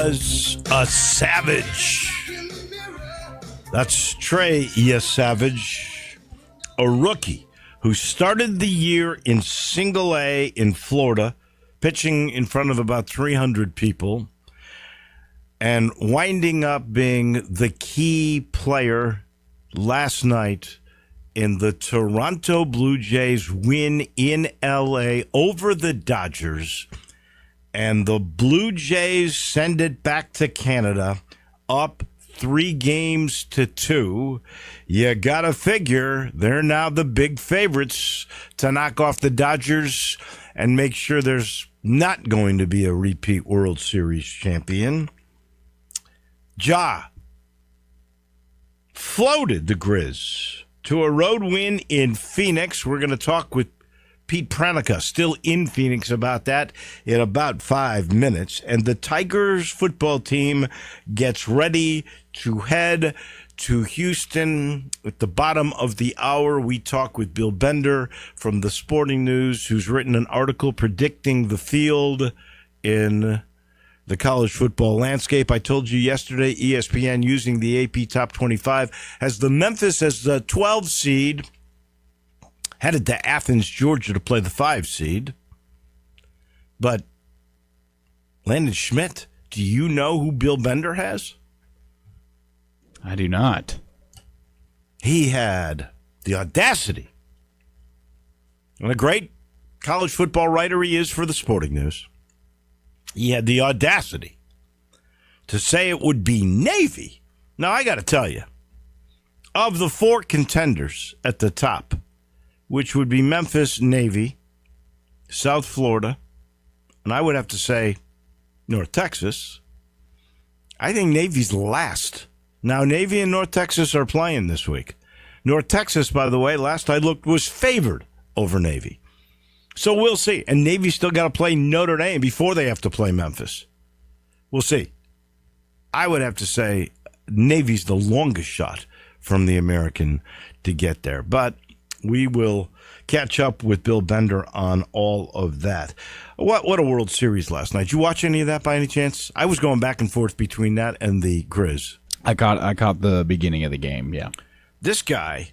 was a savage. That's Trey Savage, a rookie who started the year in Single A in Florida, pitching in front of about 300 people, and winding up being the key player last night in the Toronto Blue Jays win in L.A. over the Dodgers. And the Blue Jays send it back to Canada, up 3-2. You got to figure they're now the big favorites to knock off the Dodgers and make sure there's not going to be a repeat World Series champion. Ja floated the Grizz to a road win in Phoenix. We're going to talk with Pete Pranica, still in Phoenix, about that in about 5 minutes. And the Tigers football team gets ready to head to Houston. At the bottom of the hour, we talk with Bill Bender from the Sporting News, who's written an article predicting the field in the college football landscape. I told you yesterday, ESPN, using the AP Top 25, has the Memphis as the 12 seed, headed to Athens, Georgia to play the 5 seed. But Landon Schmidt, do you know who Bill Bender has? I do not. He had the audacity, and a great college football writer he is for the Sporting News, he had the audacity to say it would be Navy. Now, I got to tell you, of the 4 contenders at the top, which would be Memphis, Navy, South Florida, and I would have to say North Texas, I think Navy's last. Now, Navy and North Texas are playing this week. North Texas, by the way, last I looked, was favored over Navy. So we'll see. And Navy's still got to play Notre Dame before they have to play Memphis. We'll see. I would have to say Navy's the longest shot from the American to get there. But we will catch up with Bill Bender on all of that. What a World Series last night. Did you watch any of that by any chance? I was going back and forth between that and the Grizz. I caught the beginning of the game, yeah. This guy,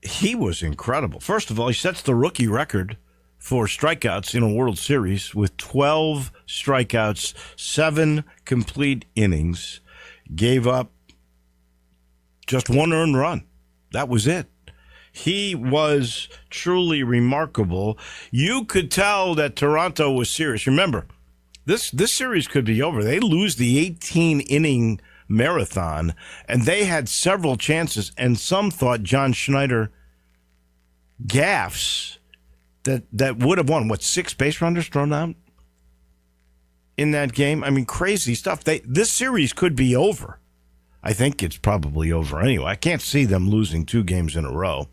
he was incredible. First of all, he sets the rookie record for strikeouts in a World Series with 12 strikeouts, 7 complete innings, gave up just 1 earned run. That was it. He was truly remarkable. You could tell that Toronto was serious. Remember, this series could be over. They lose the 18-inning marathon, and they had several chances, and some thought John Schneider gaffes that would have won, 6 base runners thrown out in that game? I mean, crazy stuff. This series could be over. I think it's probably over anyway. I can't see them losing 2 games in a row.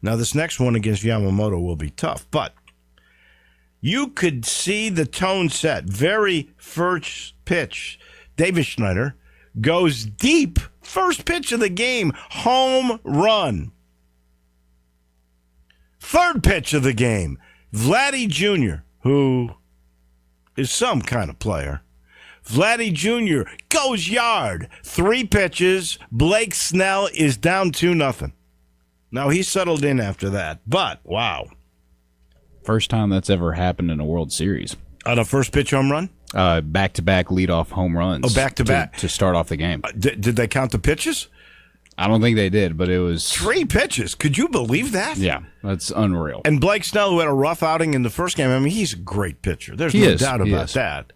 Now, this next one against Yamamoto will be tough, but you could see the tone set. Very first pitch, Davis Schneider goes deep. First pitch of the game, home run. Third pitch of the game, Vladdy Jr., who is some kind of player. Vladdy Jr. goes yard. 3 pitches. Blake Snell is down 2-0. Now, he settled in after that, but wow. First time that's ever happened in a World Series. On a first pitch home run? Back-to-back leadoff home runs. Oh, back-to-back. To start off the game. Did they count the pitches? I don't think they did, but it was 3 pitches. Could you believe that? Yeah, that's unreal. And Blake Snell, who had a rough outing in the first game, I mean, he's a great pitcher. There's no doubt about that.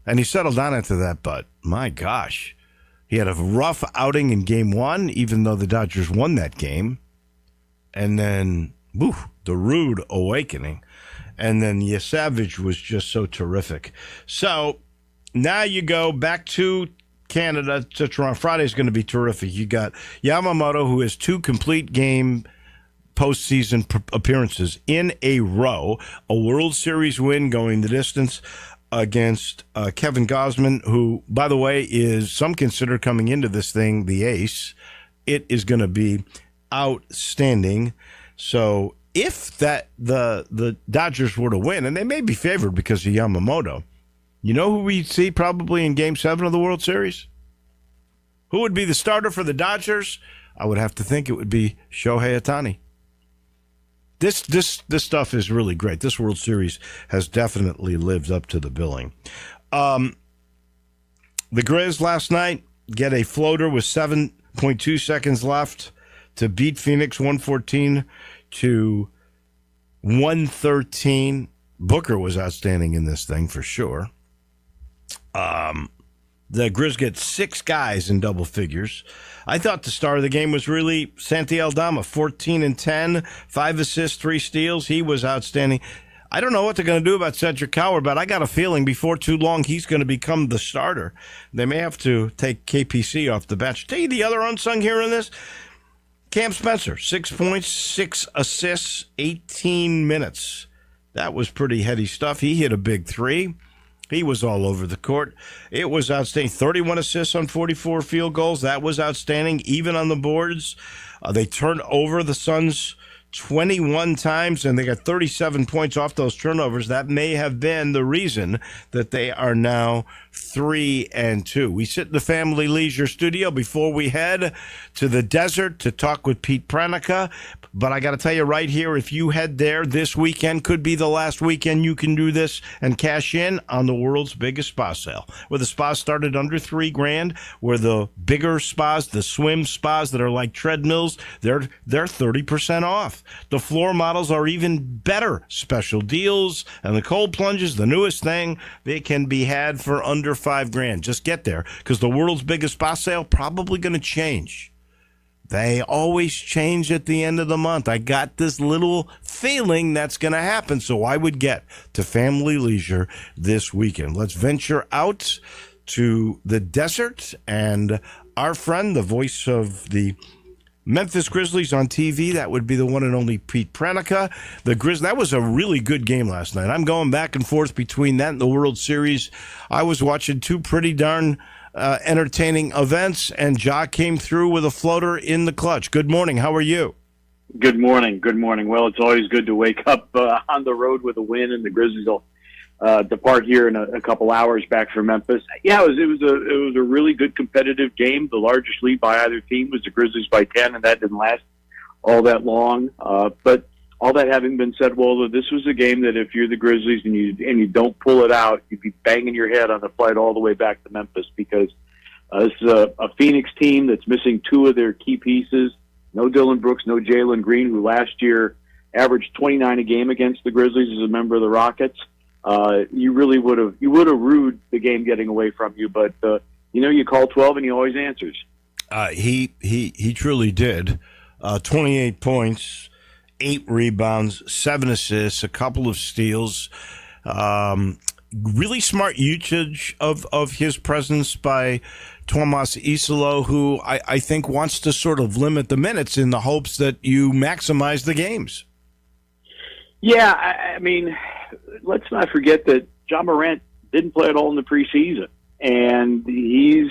And he settled down after that, but my gosh. He had a rough outing in game 1, even though the Dodgers won that game. And then, the rude awakening. And then Savage was just so terrific. So now you go back to Canada, to Toronto. Friday's going to be terrific. You got Yamamoto, who has 2 complete game postseason appearances in a row, a World Series win going the distance against Kevin Gausman, who, by the way, is some consider coming into this thing the ace. It is going to be outstanding. So if the Dodgers were to win, and they may be favored because of Yamamoto, You know who we see probably in Game 7 of the World Series? Who would be the starter for the Dodgers? I would have to think it would be Shohei Ohtani. This stuff is really great. This World Series has definitely lived up to the billing. The Grizz last night get a floater with 7.2 seconds left to beat Phoenix 114 to 113. Booker was outstanding in this thing for sure. The Grizz get 6 guys in double figures. I thought the star of the game was really Santi Aldama, 14 and 10, 5 assists, 3 steals. He was outstanding. I don't know what they're going to do about Cedric Coward, but I got a feeling before too long he's going to become the starter. They may have to take KPC off the bench. Tell you the other unsung hero in this, Cam Spencer, 6 points, 6 assists, 18 minutes. That was pretty heady stuff. He hit a big 3. He was all over the court. It was outstanding. 31 assists on 44 field goals. That was outstanding, even on the boards. They turned over the Suns 21 times, and they got 37 points off those turnovers. That may have been the reason that they are now 3-2. We sit in the Family Leisure studio before we head to the desert to talk with Pete Pranica. But I got to tell you right here, if you head there this weekend, could be the last weekend you can do this and cash in on the world's biggest spa sale, where the spas started under $3,000, where the bigger spas, the swim spas that are like treadmills, they're 30% off. The floor models are even better. Special deals, and the cold plunges, the newest thing, they can be had for under $5,000. Just get there, because the world's biggest spa sale probably going to change. They always change at the end of the month. I got this little feeling that's going to happen, so I would get to Family Leisure this weekend. Let's venture out to the desert, and our friend, the voice of the Memphis Grizzlies on TV, that would be the one and only Pete Pranica. That was a really good game last night. I'm going back and forth between that and the World Series. I was watching 2 pretty darn entertaining events, and Ja came through with a floater in the clutch. Good morning. How are you? Good morning. Good morning. Well, it's always good to wake up on the road with a win, and the Grizzlies will depart here in a couple hours back from Memphis. Yeah, it was a really good competitive game. The largest lead by either team was the Grizzlies by 10, and that didn't last all that long. But all that having been said, Wolo, this was a game that if you're the Grizzlies and you don't pull it out, you'd be banging your head on the flight all the way back to Memphis, because this is a Phoenix team that's missing 2 of their key pieces. No Dylan Brooks, no Jalen Green, who last year averaged 29 a game against the Grizzlies as a member of the Rockets. You really would have rued the game getting away from you, but you call 12 and he always answers. He truly did. 28 points. 8 rebounds, 7 assists, a couple of steals. Really smart usage of his presence by Tomas Isolo, who I think wants to sort of limit the minutes in the hopes that you maximize the games. Yeah, I mean, let's not forget that John Morant didn't play at all in the preseason. And he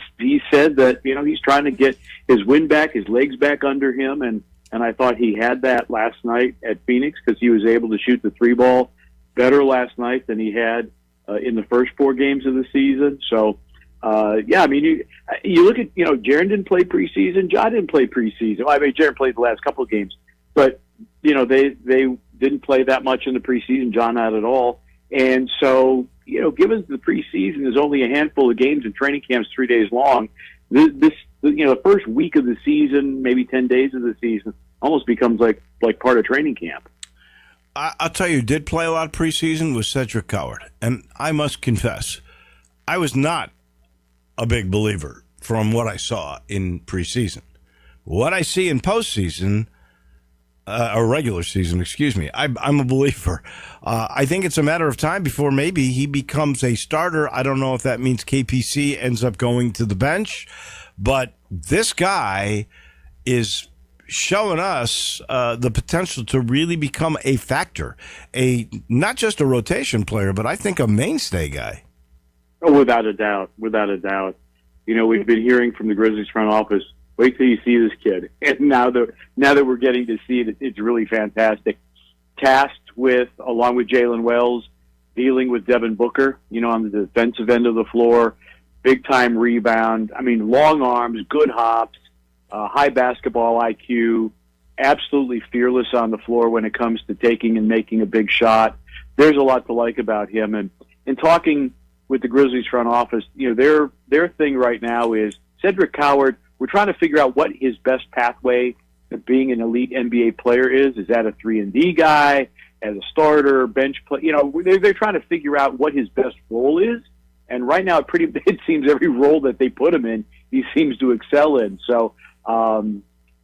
said that, he's trying to get his wind back, his legs back under him, and I thought he had that last night at Phoenix, because he was able to shoot the 3-ball better last night than he had in the first 4 games of the season. So, yeah, I mean, you look at, Jaren didn't play preseason, Ja didn't play preseason. Well, I mean, Jaren played the last couple of games, but, they didn't play that much in the preseason, Ja not at all. And so, given the preseason is only a handful of games and training camp's 3 days long, the first week of the season, maybe 10 days of the season, almost becomes like part of training camp. I'll tell you, did play a lot preseason was Cedric Coward. And I must confess, I was not a big believer from what I saw in preseason. What I see in postseason, or regular season, excuse me, I'm a believer. I think it's a matter of time before maybe he becomes a starter. I don't know if that means KPC ends up going to the bench, but this guy is showing us the potential to really become a factor, not just a rotation player, but I think a mainstay guy. Oh, without a doubt, without a doubt. We've been hearing from the Grizzlies front office, wait till you see this kid. And now that we're getting to see it, it's really fantastic. Tasked with, along with Jalen Wells, dealing with Devin Booker, on the defensive end of the floor, big-time rebound. I mean, long arms, good hops, high basketball IQ, absolutely fearless on the floor when it comes to taking and making a big shot. There's a lot to like about him. And in talking with the Grizzlies front office, their thing right now is Cedric Coward. We're trying to figure out what his best pathway to being an elite NBA player is. Is that a 3-and-D guy, as a starter, bench play? They're trying to figure out what his best role is. And right now, it seems every role that they put him in, he seems to excel in. So,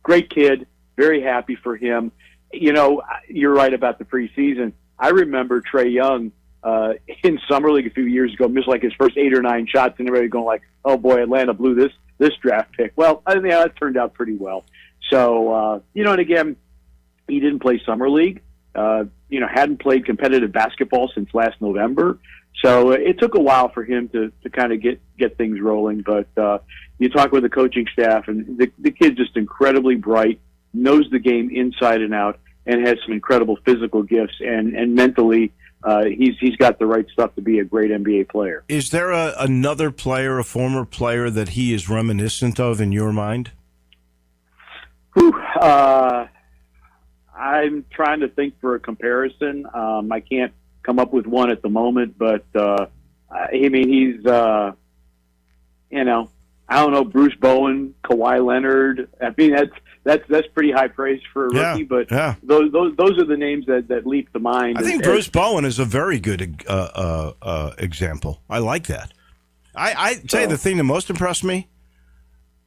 great kid, very happy for him. You're right about the preseason. I remember Trae Young in summer league a few years ago missed like his first 8 or 9 shots, and everybody going like, "Oh boy, Atlanta blew this draft pick." Well, I think that turned out pretty well. So, and again, he didn't play summer league. Hadn't played competitive basketball since last November. So it took a while for him to kind of get things rolling. But you talk with the coaching staff, and the kid's just incredibly bright, knows the game inside and out, and has some incredible physical gifts. And mentally, he's got the right stuff to be a great NBA player. Is there another player, a former player, that he is reminiscent of in your mind? I'm trying to think for a comparison. I can't come up with one at the moment, but he's I don't know, Bruce Bowen, Kawhi Leonard. I mean, that's pretty high praise for a rookie, but those are the names that leap to mind. I think Bruce Bowen is a very good example. I like that. I tell you the thing that most impressed me.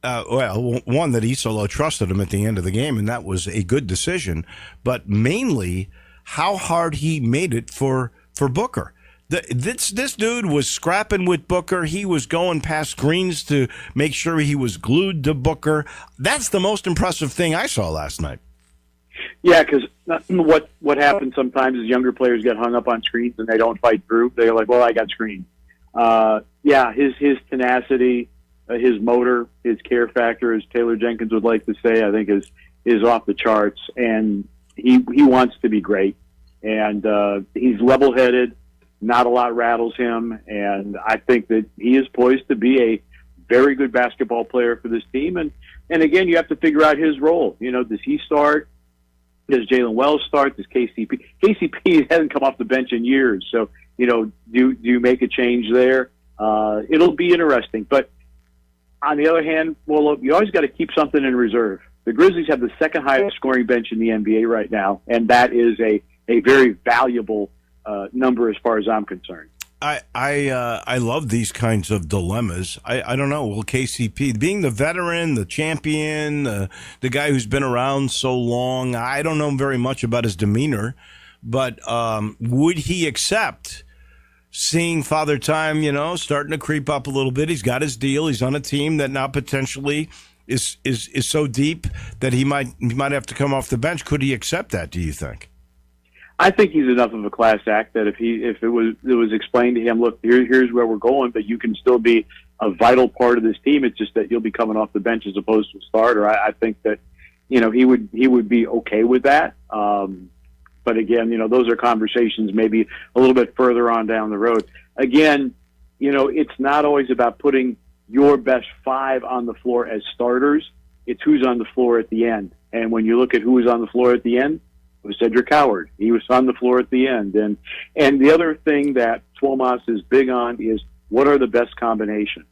One, that Isolo trusted him at the end of the game, and that was a good decision. But mainly, how hard he made it for Booker. This dude was scrapping with Booker. He was going past screens to make sure he was glued to Booker. That's the most impressive thing I saw last night. Yeah, because what happens sometimes is younger players get hung up on screens and they don't fight through. They're like, "Well, I got screened." His tenacity. His motor, his care factor, as Taylor Jenkins would like to say, I think is off the charts. And he wants to be great. And he's level-headed. Not a lot rattles him. And I think that he is poised to be a very good basketball player for this team. And again, you have to figure out his role. Does he start? Does Jalen Wells start? Does KCP? KCP hasn't come off the bench in years. So, do you make a change there? It'll be interesting. But on the other hand, Wolo, you always got to keep something in reserve. The Grizzlies have the second highest scoring bench in the NBA right now, and that is a very valuable number as far as I'm concerned. I love these kinds of dilemmas. I don't know. Will KCP, being the veteran, the champion, the guy who's been around so long, I don't know very much about his demeanor, but would he accept seeing Father Time, starting to creep up a little bit? He's got his deal. He's on a team that now potentially is so deep that he might have to come off the bench. Could he accept that, do you think? I think he's enough of a class act that if it was explained to him, look, here's where we're going, but you can still be a vital part of this team. It's just that you'll be coming off the bench as opposed to a starter. I think that he would be okay with that. But again, those are conversations maybe a little bit further on down the road. Again, it's not always about putting your best 5 on the floor as starters. It's who's on the floor at the end. And when you look at who was on the floor at the end, it was Cedric Coward. He was on the floor at the end. And the other thing that Twomos is big on is what are the best combinations.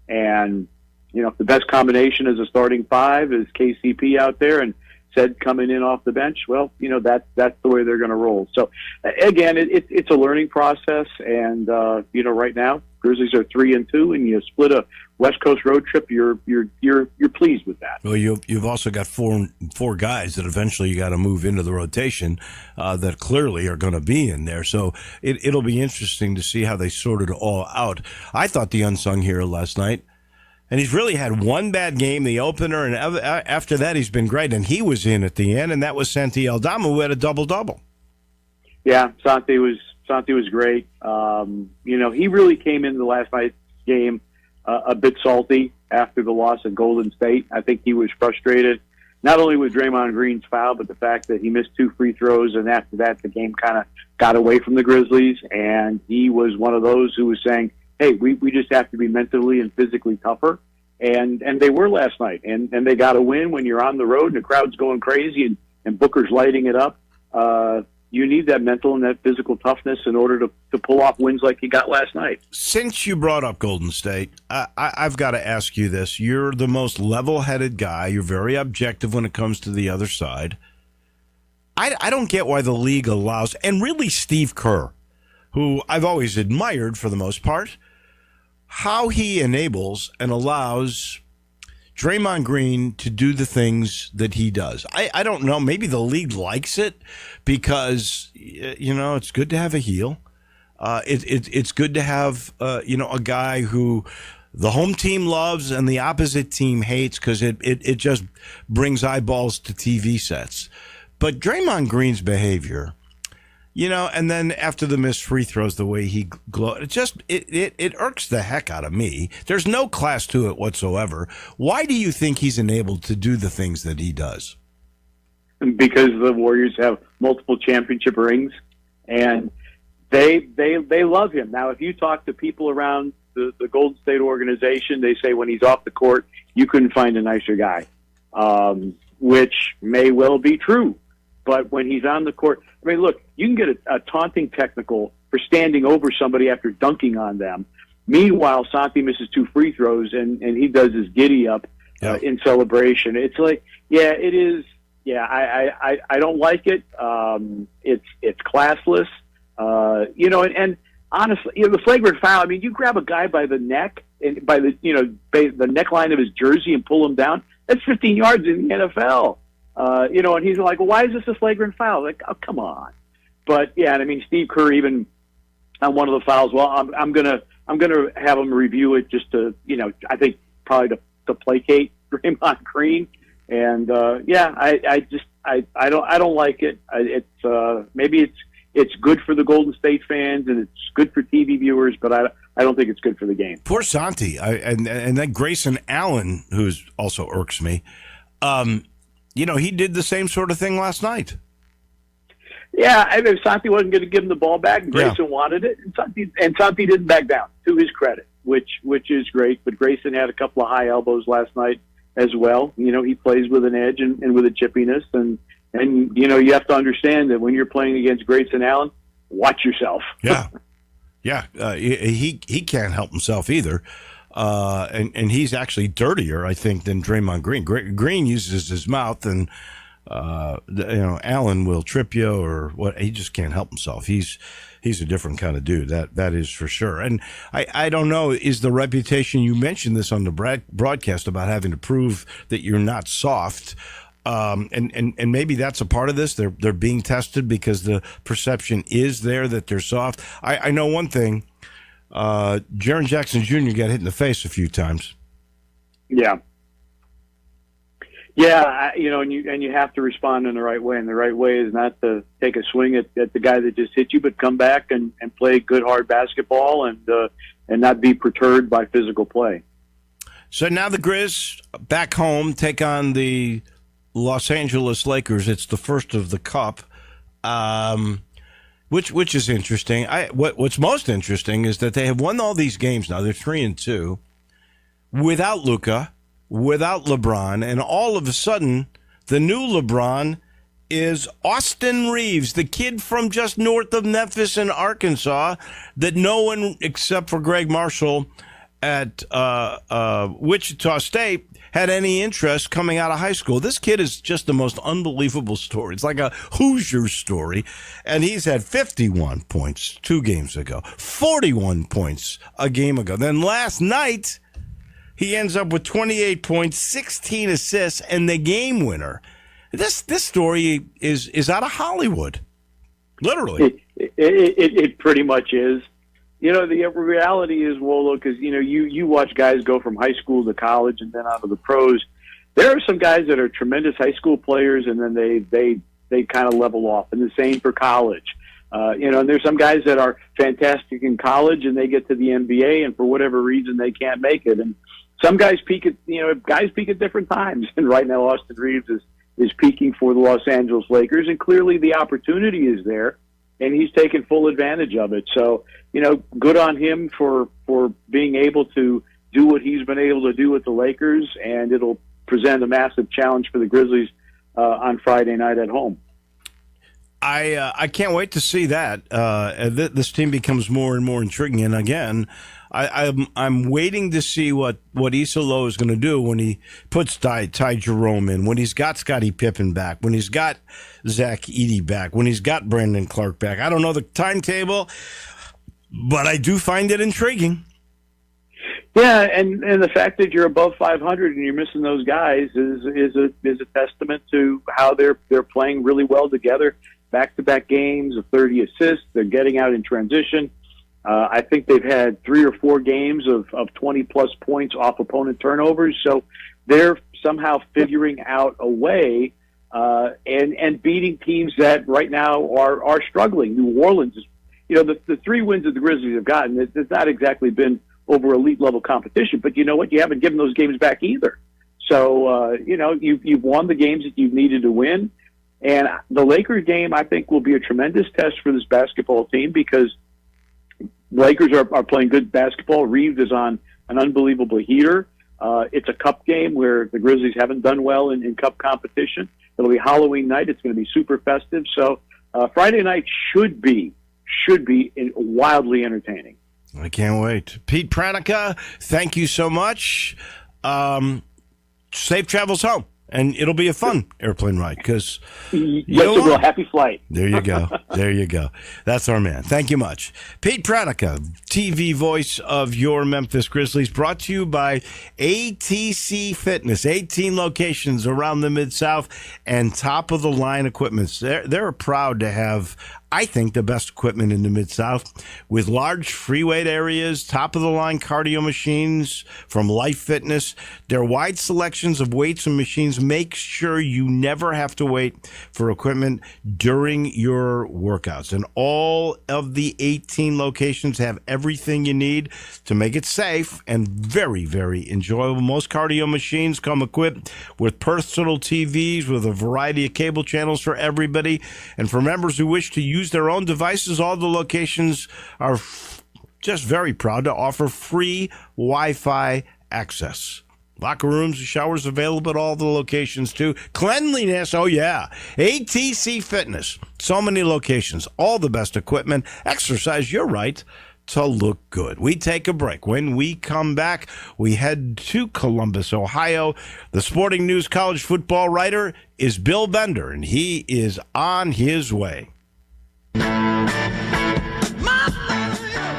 And, if the best combination is a starting 5 is KCP out there and said coming in off the bench, well, that's the way they're going to roll. So again, it's a learning process, and right now Grizzlies are 3-2, and you split a West Coast road trip. You're pleased with that. Well, you've also got four guys that eventually you got to move into the rotation that clearly are going to be in there. So it'll be interesting to see how they sort it all out. I thought the unsung hero last night. And he's really had one bad game, the opener, and after that he's been great. And he was in at the end, and that was Santi Aldama, who had a double-double. Yeah, Santi was great. He really came into last night's game a bit salty after the loss at Golden State. I think he was frustrated. not only with Draymond Green's foul, but the fact that he missed 2 free throws, and after that, the game kind of got away from the Grizzlies, and he was one of those who was saying, hey, we just have to be mentally and physically tougher, and they were last night, and they got a win when you're on the road and the crowd's going crazy and Booker's lighting it up. You need that mental and that physical toughness in order to pull off wins like you got last night. Since you brought up Golden State, I've got to ask you this. You're the most level-headed guy. You're very objective when it comes to the other side. I don't get why the league allows, and really Steve Kerr, who I've always admired for the most part, how he enables and allows Draymond Green to do the things that he does. I don't know. Maybe the league likes it because, it's good to have a heel. It's good to have, a guy who the home team loves and the opposite team hates because it just brings eyeballs to TV sets. But Draymond Green's behavior, and then after the missed free throws, the way he glowed, it irks the heck out of me. There's no class to it whatsoever. Why do you think he's enabled to do the things that he does? Because the Warriors have multiple championship rings, and they love him. Now, if you talk to people around the Golden State organization, they say when he's off the court, you couldn't find a nicer guy, which may well be true. But when he's on the court, I mean, look, you can get a taunting technical for standing over somebody after dunking on them. Meanwhile, Santi misses 2 free throws, and he does his giddy up in celebration. It's like, it is. Yeah, I don't like it. It's classless. And honestly, the flagrant foul. I mean, you grab a guy by the neck and by the neckline of his jersey and pull him down. That's 15 yards in the NFL. And he's like, well, why is this a flagrant foul? Like, oh, come on. But yeah, and I mean, Steve Kerr even on one of the fouls. Well, I'm gonna have him review it just to, I think probably to placate Draymond Green. And I don't like it. Maybe it's good for the Golden State fans and it's good for TV viewers, but I don't think it's good for the game. Poor Santi, and then Grayson Allen, who also irks me. He did the same sort of thing last night. Yeah, I mean, Santi wasn't going to give him the ball back, and Grayson wanted it, and Santi didn't back down, to his credit, which is great. But Grayson had a couple of high elbows last night as well. He plays with an edge and with a chippiness, and you have to understand that when you're playing against Grayson Allen, watch yourself. Yeah. He can't help himself either. And he's actually dirtier, I think, than Draymond Green. Green uses his mouth, and Allen will trip you or what. He just can't help himself. He's a different kind of dude. That is for sure. And I don't know, is the reputation, you mentioned this on the broadcast about having to prove that you're not soft. And maybe that's a part of this. They're being tested because the perception is there that they're soft. I know one thing. Jaren Jackson Jr. got hit in the face a few times. Yeah. Yeah, and you have to respond in the right way, and the right way is not to take a swing at the guy that just hit you, but come back and play good, hard basketball and not be perturbed by physical play. So now the Grizz back home take on the Los Angeles Lakers. It's the first of the Cup, which is interesting. What's most interesting is that they have won all these games now. They're 3-2 without Luka, without LeBron, and all of a sudden, the new LeBron is Austin Reeves, the kid from just north of Memphis in Arkansas that no one except for Greg Marshall at Wichita State had any interest coming out of high school. This kid is just the most unbelievable story. It's like a Hoosier story. And he's had 51 points 2 games ago, 41 points a game ago. Then last night, he ends up with 28 points, 16 assists, and the game winner. This story is out of Hollywood, literally. It pretty much is. The reality is, Wolo, because you watch guys go from high school to college and then on to the pros. There are some guys that are tremendous high school players, and then they kind of level off. And the same for college. And there's some guys that are fantastic in college, and they get to the NBA, and for whatever reason they can't make it. And some guys peak at different times. And right now, Austin Reeves peaking for the Los Angeles Lakers, and clearly the opportunity is there, and he's taken full advantage of it. So, good on him for being able to do what he's been able to do with the Lakers, and it'll present a massive challenge for the Grizzlies on Friday night at home. I can't wait to see that. This team becomes more and more intriguing. And again, I'm waiting to see what Issa Lowe is going to do when he puts Ty Jerome in, when he's got Scottie Pippen back, when he's got Zach Edey back, when he's got Brandon Clark back. I don't know the timetable, but I do find it intriguing. Yeah, and the fact that you're above 500 and you're missing those guys is a testament to how they're playing really well together. Back-to-back games of 30 assists. They're getting out in transition. I think they've had 3 or 4 games of 20-plus points off opponent turnovers. So they're somehow figuring out a way and beating teams that right now are struggling. New Orleans is, the 3 wins that the Grizzlies have gotten, it's not exactly been over elite-level competition. But you know what? You haven't given those games back either. So, you've won the games that you've needed to win. And the Lakers game, I think, will be a tremendous test for this basketball team because Lakers are playing good basketball. Reeves is on an unbelievable heater. It's a cup game where the Grizzlies haven't done well in cup competition. It'll be Halloween night. It's going to be super festive. So Friday night should be wildly entertaining. I can't wait. Pete Pranica, thank you so much. Safe travels home. And it'll be a fun airplane ride because happy flight. There you go. There you go. That's our man. Thank you much. Pete Pranica, TV voice of your Memphis Grizzlies, brought to you by ATC Fitness, 18 locations around the Mid-South and top-of-the-line equipment. They're proud to have, I think, the best equipment in the Mid-South with large free weight areas, top-of-the-line cardio machines from Life Fitness. Their wide selections of weights and machines make sure you never have to wait for equipment during your workouts. And all of the 18 locations have everything you need to make it safe and very, very enjoyable. Most cardio machines come equipped with personal TVs with a variety of cable channels for everybody. And for members who wish to use their own devices, all the locations are just very proud to offer free Wi-Fi access. Locker rooms and showers available at all the locations, too. Cleanliness, oh yeah. ATC Fitness, so many locations, all the best equipment. Exercise your right to look good. We take a break. When we come back, we head to Columbus, Ohio. The Sporting News college football writer is Bill Bender, and he is on his way.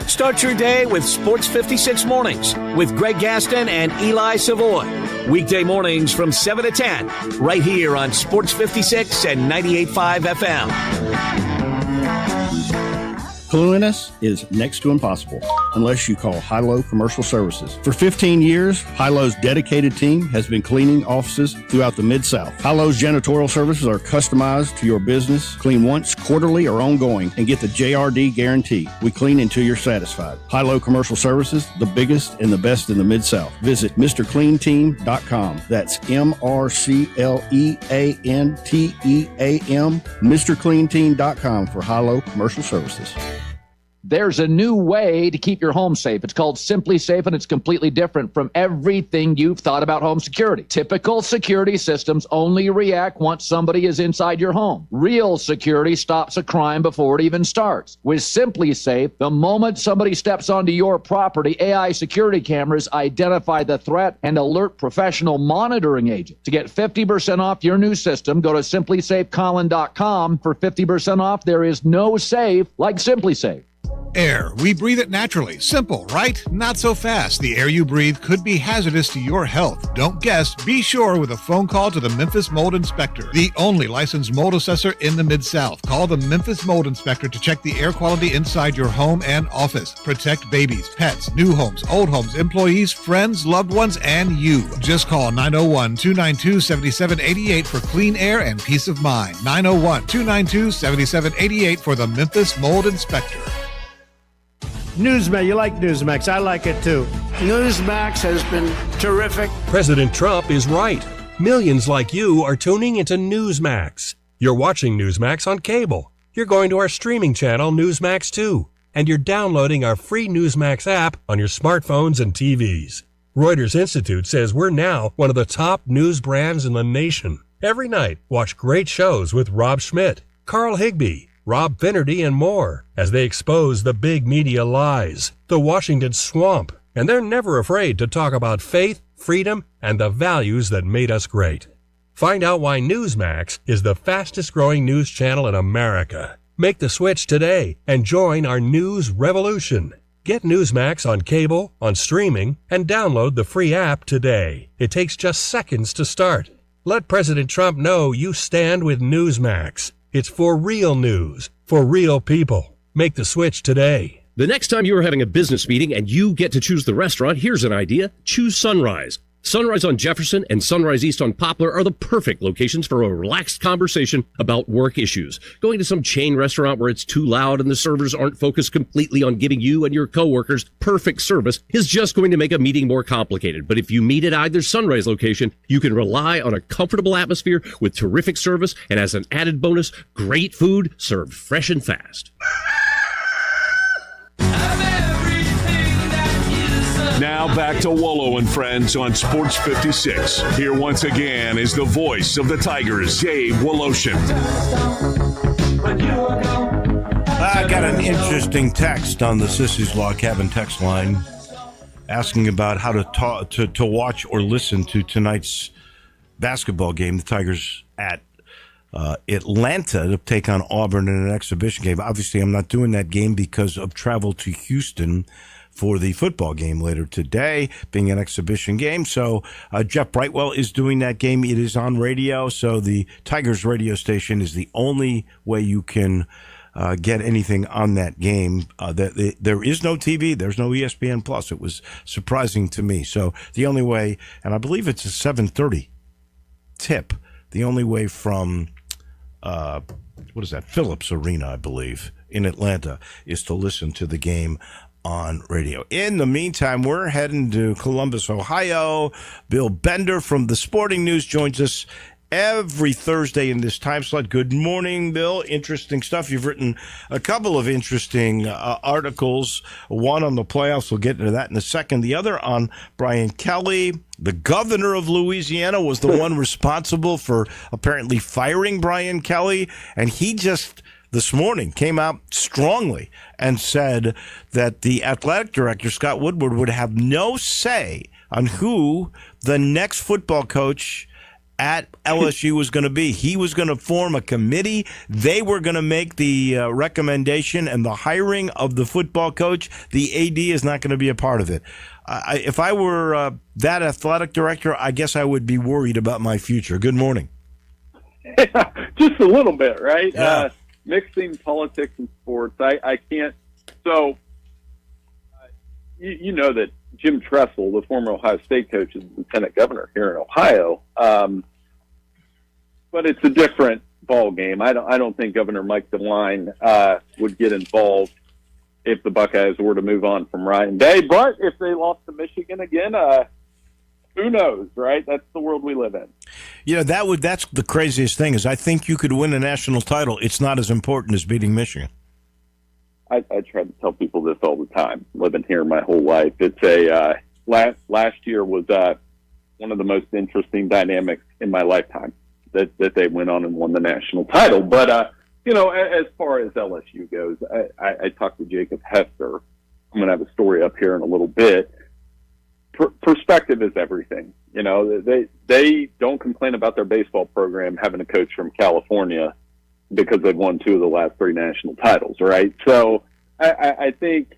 Start your day with Sports 56 Mornings with Greg Gaston and Eli Savoy. Weekday mornings from 7 to 10, right here on Sports 56 and 98.5 FM. Cleanliness is next to impossible unless you call Hilo Commercial Services. For 15 years, Hilo's dedicated team has been cleaning offices throughout the Mid-South. Hilo's janitorial services are customized to your business. Clean once, quarterly, or ongoing, and get the JRD guarantee. We clean until you're satisfied. Hilo Commercial Services, the biggest and the best in the Mid-South. Visit MrCleanTeam.com. That's MrCleanTeam, MrCleanTeam.com for Hilo Commercial Services. There's a new way to keep your home safe. It's called Simply Safe, and it's completely different from everything you've thought about home security. Typical security systems only react once somebody is inside your home. Real security stops a crime before it even starts. With Simply Safe, the moment somebody steps onto your property, AI security cameras identify the threat and alert professional monitoring agents. To get 50% off your new system, go to simplysafecolin.com. For 50% off, there is no safe like Simply Safe. Air. We breathe it naturally. Simple, right? Not so fast. The air you breathe could be hazardous to your health. Don't guess. Be sure with a phone call to the Memphis Mold Inspector, the only licensed mold assessor in the Mid-South. Call the Memphis Mold Inspector to check the air quality inside your home and office. Protect babies, pets, new homes, old homes, employees, friends, loved ones, and you. Just call 901-292-7788 for clean air and peace of mind. 901-292-7788 for the Memphis Mold Inspector. Newsmax, you like Newsmax. I like it too. Newsmax has been terrific. President Trump is right. Millions like you are tuning into Newsmax. You're watching Newsmax on cable. You're going to our streaming channel, Newsmax 2. And you're downloading our free Newsmax app on your smartphones and TVs. Reuters Institute says we're now one of the top news brands in the nation. Every night, watch great shows with Rob Schmidt, Carl Higbie, Rob Finnerty, and more as they expose the big media lies, the Washington swamp, and they're never afraid to talk about faith, freedom, and the values that made us great. Find out why Newsmax is the fastest growing news channel in America. Make the switch today and join our news revolution. Get Newsmax on cable, on streaming, and download the free app today. It takes just seconds to start. Let President Trump know you stand with Newsmax. It's for real news, for real people. Make the switch today. The next time you are having a business meeting and you get to choose the restaurant, here's an idea. Choose Sunrise. Sunrise on Jefferson and Sunrise East on Poplar are the perfect locations for a relaxed conversation about work issues. Going to some chain restaurant where it's too loud and the servers aren't focused completely on giving you and your coworkers perfect service is just going to make a meeting more complicated. But if you meet at either Sunrise location, you can rely on a comfortable atmosphere with terrific service and, as an added bonus, great food served fresh and fast. Now back to Wolo and Friends on Sports 56. Here once again is the voice of the Tigers, Dave Woloshin. I got an interesting text on the Sissy's Log Cabin text line asking about how to watch or listen to tonight's basketball game. The Tigers at Atlanta to take on Auburn in an exhibition game. Obviously, I'm not doing that game because of travel to Houston for the football game later today, being an exhibition game. So Jeff Brightwell is doing that game. It is on radio, so the Tigers radio station is the only way you can get anything on that game. There is no TV. There's no ESPN Plus. It was surprising to me. So the only way, and I believe it's a 7:30 tip, the only way from, Phillips Arena, I believe, in Atlanta, is to listen to the game on radio. In the meantime, we're heading to Columbus, Ohio. Bill Bender from the Sporting News joins us every Thursday in this time slot. Good morning, Bill. Interesting stuff. You've written a couple of interesting articles, one on the playoffs. We'll get into that in a second. The other on Brian Kelly. The governor of Louisiana was the one responsible for apparently firing Brian Kelly, and he just this morning came out strongly and said that the athletic director, Scott Woodward, would have no say on who the next football coach at LSU was going to be. He was going to form a committee. They were going to make the recommendation and the hiring of the football coach. The AD is not going to be a part of it. If I were that athletic director, I guess I would be worried about my future. Good morning. Just a little bit, right? Yeah. Mixing politics and sports. I can't. So, you know that Jim Tressel, the former Ohio State coach, is the lieutenant governor here in Ohio. But it's a different ball game. I don't think Governor Mike DeWine would get involved if the Buckeyes were to move on from Ryan Day. But if they lost to Michigan again, who knows, right? That's the world we live in. You know, that's the craziest thing is I think you could win a national title. It's not as important as beating Michigan. I try to tell people this all the time, living here my whole life. It's a last year was one of the most interesting dynamics in my lifetime that they went on and won the national title. But, as far as LSU goes, I talked to Jacob Hester. I'm going to have a story up here in a little bit. Perspective is everything. They don't complain about their baseball program having a coach from California because they've won 2 of the last 3 national titles, right? So I think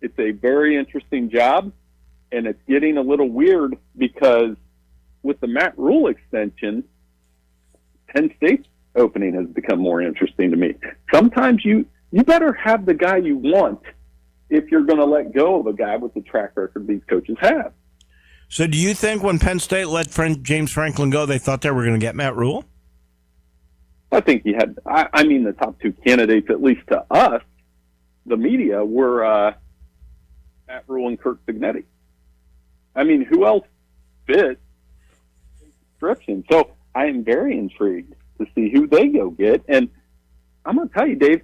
it's a very interesting job, and it's getting a little weird because with the Matt Rule extension, Penn State's opening has become more interesting to me. Sometimes you better have the guy you want if you're going to let go of a guy with the track record these coaches have. So do you think when Penn State let James Franklin go, they thought they were going to get Matt Rule? I think he had, the top 2 candidates, at least to us, the media, were Matt Rule and Kirk Cignetti. Who else fit description. So I am very intrigued to see who they go get. And I'm going to tell you, Dave,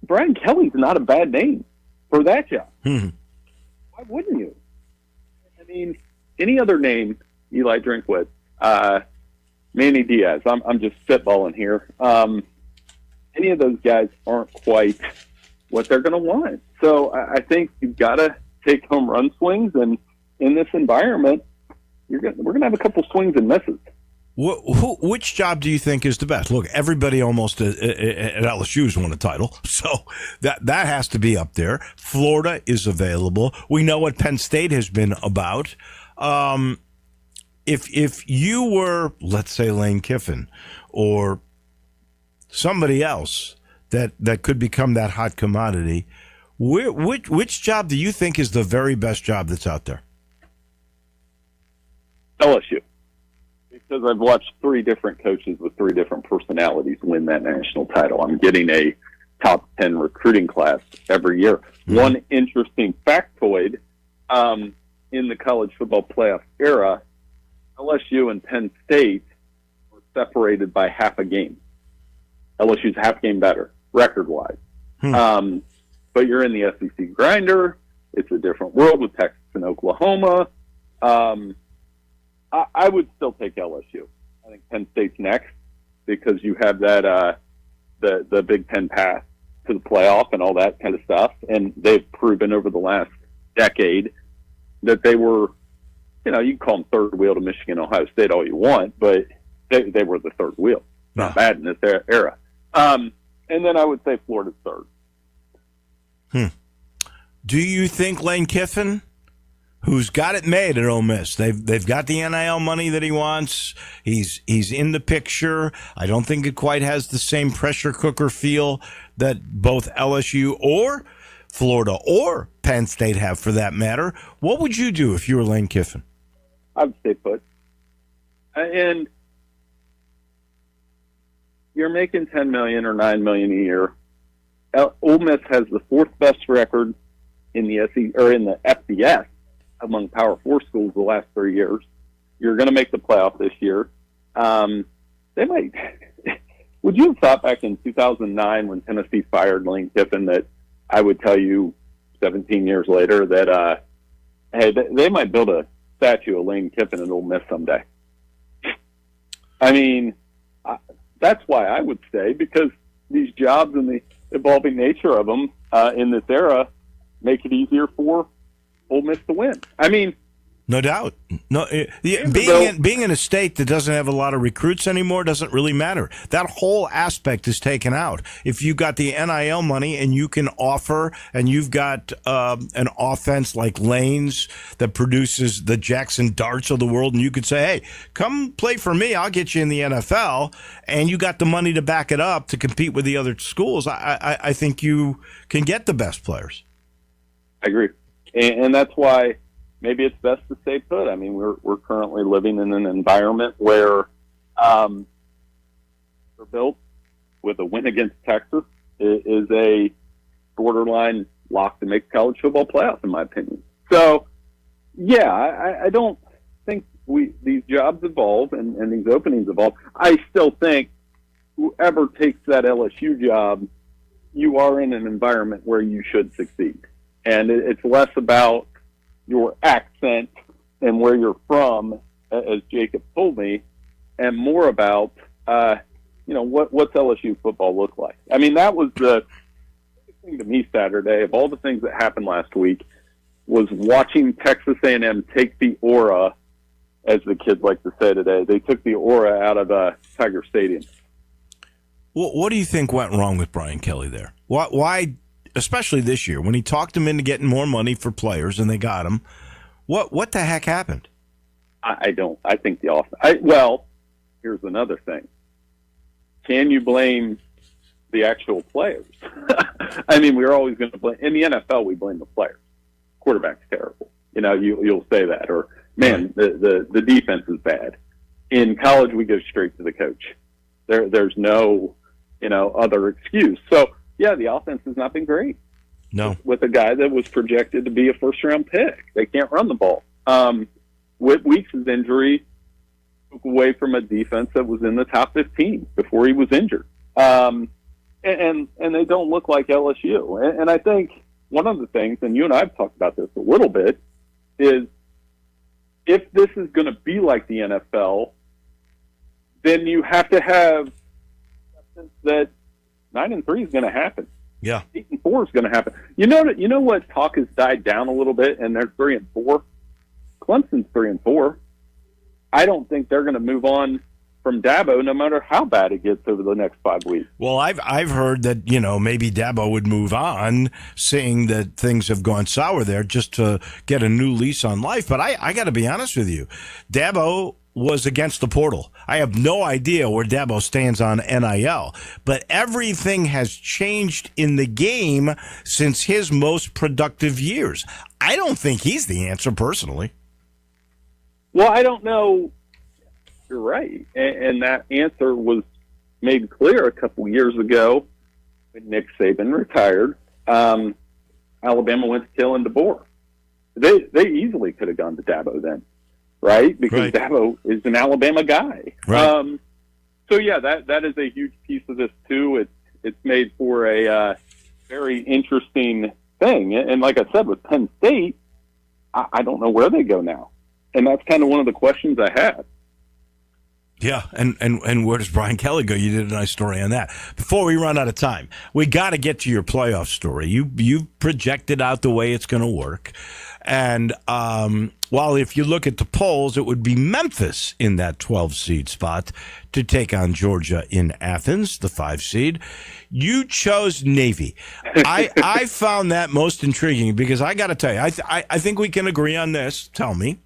Brian Kelly's not a bad name for that job. Hmm. Why wouldn't you? I mean, any other name, Eli Drinkwitz, Manny Diaz, I'm just spitballing here. Any of those guys aren't quite what they're going to want. So I think you've got to take home run swings, and in this environment, we're going to have a couple swings and misses. Which job do you think is the best? Look, everybody almost at LSU's won a title, so that has to be up there. Florida is available. We know what Penn State has been about. If you were, let's say, Lane Kiffin or somebody else that could become that hot commodity, which job do you think is the very best job that's out there? LSU. Because I've watched three different coaches with three different personalities win that national title. I'm getting a top 10 recruiting class every year. Mm-hmm. One interesting factoid, in the college football playoff era, LSU and Penn State were separated by half a game. LSU's half game better, record-wise. But you're in the SEC grinder. It's a different world with Texas and Oklahoma. I would still take LSU. I think Penn State's next because you have that the Big Ten path to the playoff and all that kind of stuff. And they've proven over the last decade that they were, you can call them third wheel to Michigan, Ohio State all you want, but they were the third wheel. Not bad in this era. And then I would say Florida's third. Do you think Lane Kiffin, who's got it made at Ole Miss, they've got the NIL money that he wants, he's in the picture. I don't think it quite has the same pressure cooker feel that both LSU or Florida or Penn State have, for that matter. What would you do if you were Lane Kiffin? I would stay put. And you're making $10 million or $9 million a year. Ole Miss has the fourth best record in the SEC or in the FBS among Power 4 schools the last 3 years. You're going to make the playoff this year. They might. Would you have thought back in 2009 when Tennessee fired Lane Kiffin that I would tell you 17 years later that hey, they might build a statue of Lane Kiffin in Ole Miss someday? I mean, that's why I would stay, because these jobs and the evolving nature of them in this era make it easier for Ole Miss to win. I mean, no doubt. No, being in a state that doesn't have a lot of recruits anymore doesn't really matter. That whole aspect is taken out. If you got the NIL money and you can offer, and you've got an offense like Lane's that produces the Jackson Darts of the world, and you could say, hey, come play for me, I'll get you in the NFL, and you got the money to back it up to compete with the other schools, I think you can get the best players. I agree. And that's why maybe it's best to stay put. I mean, we're currently living in an environment where we're built with a win against Texas is a borderline lock to make college football playoff, in my opinion. So, yeah, I don't think these jobs evolve and these openings evolve. I still think whoever takes that LSU job, you are in an environment where you should succeed. And it's less about your accent and where you're from, as Jacob told me, and more about, what's LSU football look like? I mean, that was the biggest thing to me Saturday, of all the things that happened last week, was watching Texas A&M take the aura, as the kids like to say today. They took the aura out of Tiger Stadium. What do you think went wrong with Brian Kelly there? Why, especially this year, when he talked them into getting more money for players and they got him? What the heck happened? I don't. I think the offense. Well, here's another thing. Can you blame the actual players? I mean, we're always going to blame. In the NFL, we blame the players. Quarterback's terrible. You'll say that. Or, man, the defense is bad. In college, we go straight to the coach. There's no, other excuse. So, yeah, the offense has not been great. No. With a guy that was projected to be a first-round pick. They can't run the ball. With Weeks' injury, away from a defense that was in the top 15 before he was injured. And they don't look like LSU. And I think one of the things, and you and I have talked about this a little bit, is if this is going to be like the NFL, then you have to have acceptance that 9-3 is going to happen. Yeah, 8-4 is going to happen. You know what talk has died down a little bit, and they're 3-4. Clemson's 3-4. I don't think they're going to move on from Dabo, no matter how bad it gets over the next 5 weeks. Well, I've heard that maybe Dabo would move on, seeing that things have gone sour there, just to get a new lease on life. But I got to be honest with you, Dabo was against the portal. I have no idea where Dabo stands on NIL, but everything has changed in the game since his most productive years. I don't think he's the answer personally. Well, I don't know. You're right. And that answer was made clear a couple years ago when Nick Saban retired. Alabama went to Kalen DeBoer. They easily could have gone to Dabo then. Right? Because Dabo is an Alabama guy. Right. So, yeah, that is a huge piece of this, too. It's made for a very interesting thing. And like I said, with Penn State, I don't know where they go now. And that's kind of one of the questions I have. Yeah, and where does Brian Kelly go? You did a nice story on that. Before we run out of time, we got to get to your playoff story. You projected out the way it's going to work. And while if you look at the polls, it would be Memphis in that 12-seed spot to take on Georgia in Athens, the 5-seed. You chose Navy. I found that most intriguing because I got to tell you, I think we can agree on this. Tell me.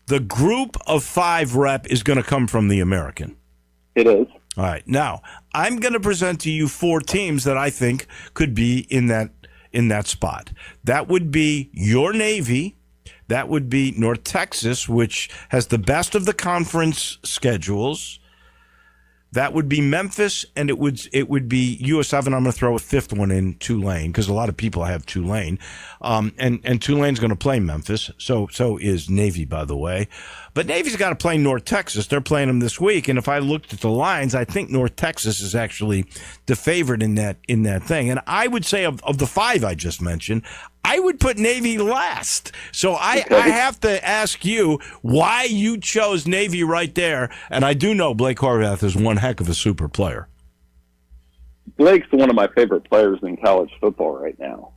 The group of 5 rep is going to come from the American. It is. All right. Now, I'm going to present to you 4 teams that I think could be in that spot. That would be your Navy. That would be North Texas, which has the best of the conference schedules. That would be Memphis, and it would be USF, and I'm going to throw a 5th one in, Tulane, because a lot of people have Tulane. And Tulane's going to play Memphis, so is Navy, by the way. But Navy's got to play North Texas. They're playing them this week, and if I looked at the lines, I think North Texas is actually the favorite in that thing. And I would say of the 5 I just mentioned, I would put Navy last. So I have to ask you why you chose Navy right there. And I do know Blake Horvath is one heck of a super player. Blake's one of my favorite players in college football right now.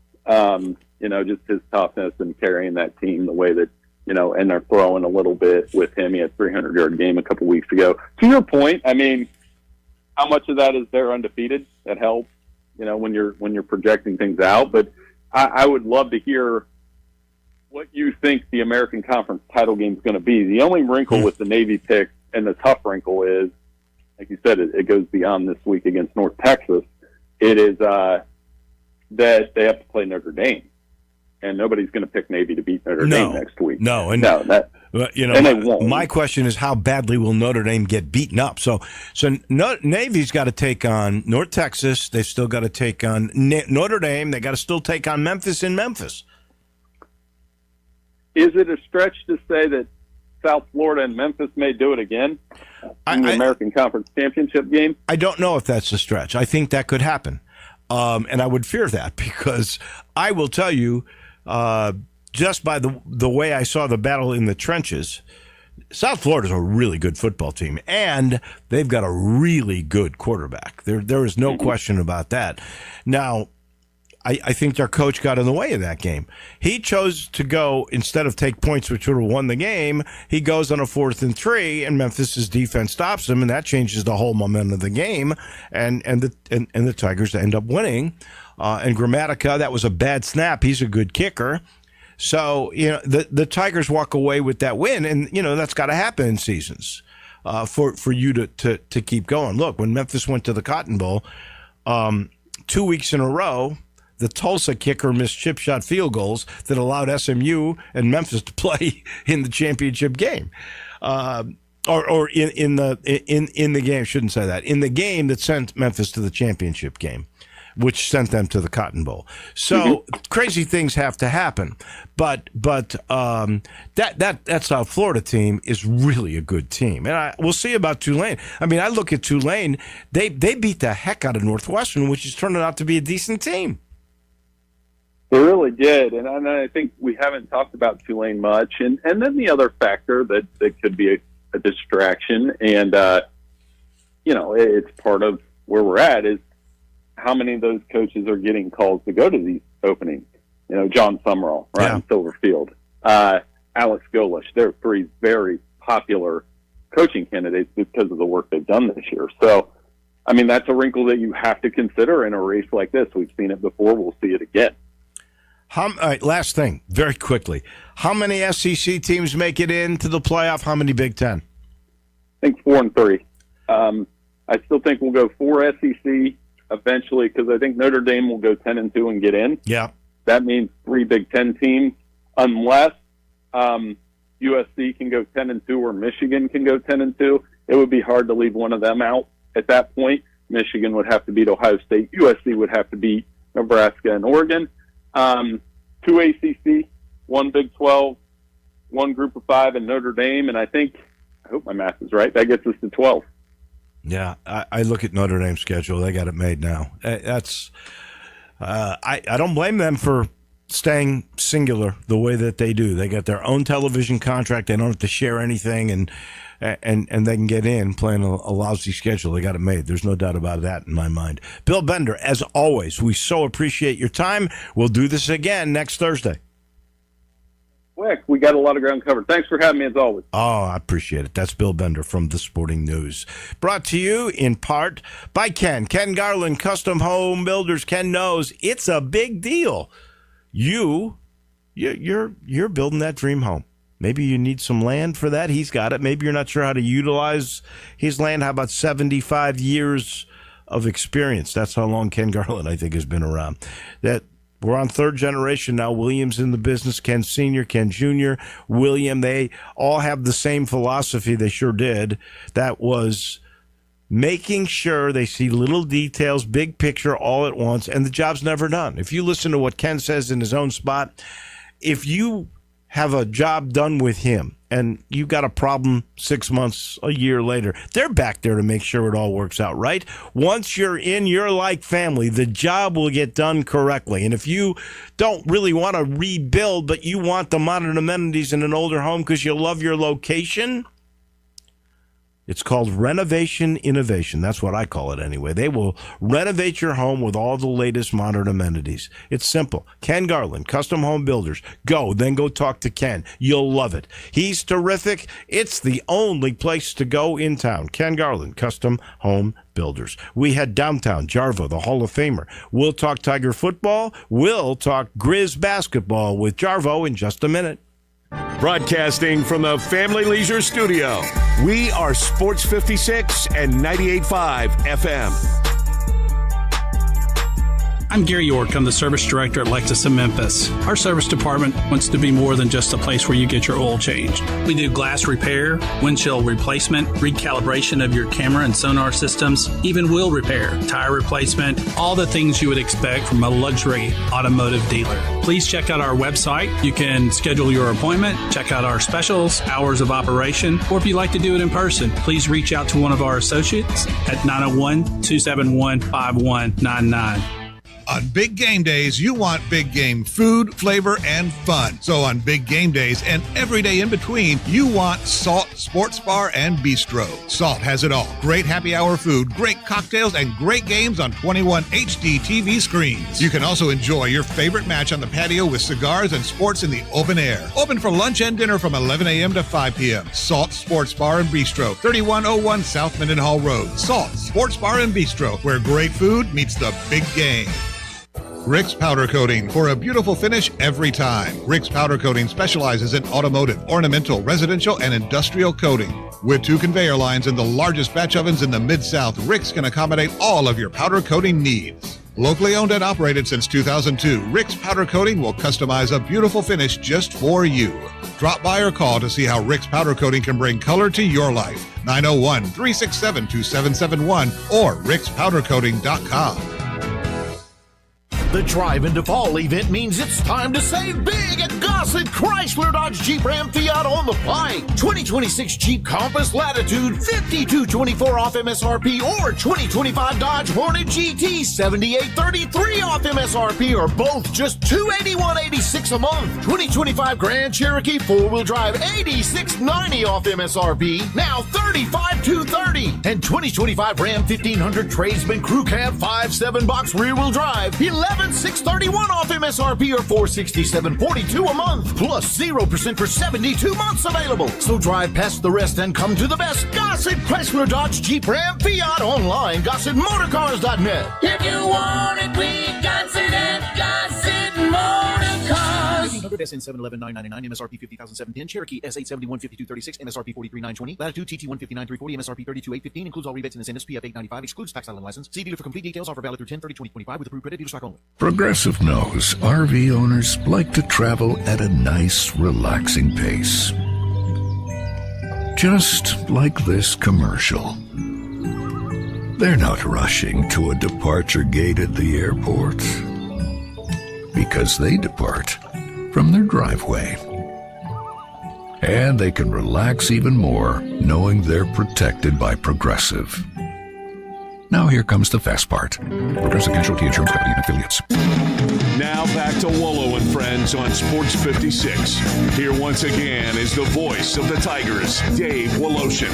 Just his toughness and carrying that team the way that, and they're throwing a little bit with him. He had a 300-yard game a couple weeks ago. To your point, I mean, how much of that is they're undefeated? That helps, when you're projecting things out. But I would love to hear what you think the American Conference title game is going to be. The only wrinkle with the Navy pick, and the tough wrinkle is, like you said, it goes beyond this week against North Texas. It is that they have to play Notre Dame, and nobody's going to pick Navy to beat Notre Dame next week. And they won't. My question is, how badly will Notre Dame get beaten up? So Navy's got to take on North Texas. They've still got to take on Notre Dame. They got to still take on Memphis in Memphis. Is it a stretch to say that South Florida and Memphis may do it again in the American Conference Championship game? I don't know if that's a stretch. I think that could happen. And I would fear that because I will tell you, just by the way I saw the battle in the trenches, South Florida's a really good football team, and they've got a really good quarterback. There is no question about that. Now, I think their coach got in the way of that game. He chose to go, instead of take points, which would have won the game, he goes on a 4th and 3, and Memphis's defense stops him, and that changes the whole momentum of the game, and the Tigers end up winning. And Gramatica, that was a bad snap. He's a good kicker. So, the Tigers walk away with that win, and, that's got to happen in seasons for you to keep going. Look, when Memphis went to the Cotton Bowl, 2 weeks in a row, the Tulsa kicker missed chip shot field goals that allowed SMU and Memphis to play in the championship game. Or in the game, shouldn't say that, in the game that sent Memphis to the championship game. which sent them to the Cotton Bowl. So crazy things have to happen. But that South Florida team is really a good team. And we'll see about Tulane. I mean, I look at Tulane, they beat the heck out of Northwestern, which is turning out to be a decent team. They really did, and I think we haven't talked about Tulane much. And then the other factor that could be a distraction, and it's part of where we're at, is how many of those coaches are getting calls to go to these openings. John Summerall, Ryan Silverfield, Alex Golish. They're three very popular coaching candidates because of the work they've done this year. So, I mean, that's a wrinkle that you have to consider in a race like this. We've seen it before. We'll see it again. All right, last thing, very quickly. How many SEC teams make it into the playoff? How many Big Ten? I think 4 and 3. I still think we'll go 4 SEC eventually, because I think Notre Dame will go 10-2 and get in. Yeah. That means 3 Big Ten teams, unless USC can go 10-2 or Michigan can go 10-2. It would be hard to leave one of them out at that point. Michigan would have to beat Ohio State. USC would have to beat Nebraska and Oregon. 2 ACC, 1 Big 12, 1 Group of 5, and Notre Dame. And I hope my math is right, that gets us to 12. Yeah, I look at Notre Dame's schedule. They got it made now. I don't blame them for staying singular the way that they do. They got their own television contract. They don't have to share anything, and they can get in playing a lousy schedule. They got it made. There's no doubt about that in my mind. Bill Bender, as always, we so appreciate your time. We'll do this again next Thursday. Quick, we got a lot of ground covered. Thanks for having me, as always. Oh, I appreciate it. That's Bill Bender from The Sporting News. Brought to you in part by Ken Garland, Custom Home Builders. Ken knows it's a big deal. You're building that dream home. Maybe you need some land for that. He's got it. Maybe you're not sure how to utilize his land. How about 75 years of experience? That's how long Ken Garland, I think, has been around. That we're on 3rd generation now. William's in the business. Ken Sr., Ken Jr., William. They all have the same philosophy. They sure did. That was making sure they see little details, big picture all at once, and the job's never done. If you listen to what Ken says in his own spot, if you have a job done with him and you got a problem 6 months, a year later, they're back there to make sure it all works out right. Once you're in your like family, the job will get done correctly. And if you don't really want to rebuild, but you want the modern amenities in an older home because you love your location, it's called renovation innovation. That's what I call it anyway. They will renovate your home with all the latest modern amenities. It's simple. Ken Garland, Custom Home Builders. Go talk to Ken. You'll love it. He's terrific. It's the only place to go in town. Ken Garland, Custom Home Builders. We had downtown Jarvo, the Hall of Famer. We'll talk Tiger football. We'll talk Grizz basketball with Jarvo in just a minute. Broadcasting from the Family Leisure Studio, we are Sports 56 and 98.5 FM. I'm Gary York. I'm the service director at Lexus of Memphis. Our service department wants to be more than just a place where you get your oil changed. We do glass repair, windshield replacement, recalibration of your camera and sonar systems, even wheel repair, tire replacement, all the things you would expect from a luxury automotive dealer. Please check out our website. You can schedule your appointment, check out our specials, hours of operation, or if you'd like to do it in person, please reach out to one of our associates at 901-271-5199. On big game days, you want big game food, flavor, and fun. So on big game days and every day in between, you want Salt Sports Bar and Bistro. Salt has it all. Great happy hour food, great cocktails, and great games on 21 HD TV screens. You can also enjoy your favorite match on the patio with cigars and sports in the open air. Open for lunch and dinner from 11 a.m. to 5 p.m. Salt Sports Bar and Bistro, 3101 South Mendenhall Road. Salt Sports Bar and Bistro, where great food meets the big game. Rick's Powder Coating, for a beautiful finish every time. Rick's Powder Coating specializes in automotive, ornamental, residential, and industrial coating. With 2 conveyor lines and the largest batch ovens in the Mid-South, Rick's can accommodate all of your powder coating needs. Locally owned and operated since 2002, Rick's Powder Coating will customize a beautiful finish just for you. Drop by or call to see how Rick's Powder Coating can bring color to your life. 901-367-2771 or rickspowdercoating.com. The Drive into Fall event means it's time to save big at Gossett Chrysler Dodge Jeep Ram Fiat on the Pike. 2026 Jeep Compass Latitude $52.24 off MSRP, or 2025 Dodge Hornet GT $78.33 off MSRP, or both just $281.86 a month. 2025 Grand Cherokee 4-wheel drive $86.90 off MSRP, now $35,230. And 2025 Ram 1500 Tradesman Crew Cab 5.7 box rear-wheel drive $11,631 off MSRP, or $467.42 a month, plus 0% for 72 months available. So drive past the rest and come to the best. Gossett Chrysler Dodge Jeep Ram Fiat online, GossettMotorCars.net. If you want it, we Gossett at Gossett Motor Cars. 1500 SN 711,999, MSRP 50,710. Cherokee S871 5236, MSRP 43,920. Latitude TT 159,340, MSRP 32,815. Includes all rebates and incentives. PF 895. Excludes tax island license. See dealer for complete details. Offer valid through 10/30/2025 with approved credit. Dealer stock only. Progressive knows RV owners like to travel at a nice, relaxing pace. Just like this commercial. They're not rushing to a departure gate at the airport, because they depart from their driveway. And they can relax even more knowing they're protected by Progressive. Now here comes the fast part. Progressive Casualty Insurance Company and Affiliates. Now back to Wolo and Friends on Sports 56. Here once again is the voice of the Tigers, Dave Woloshin.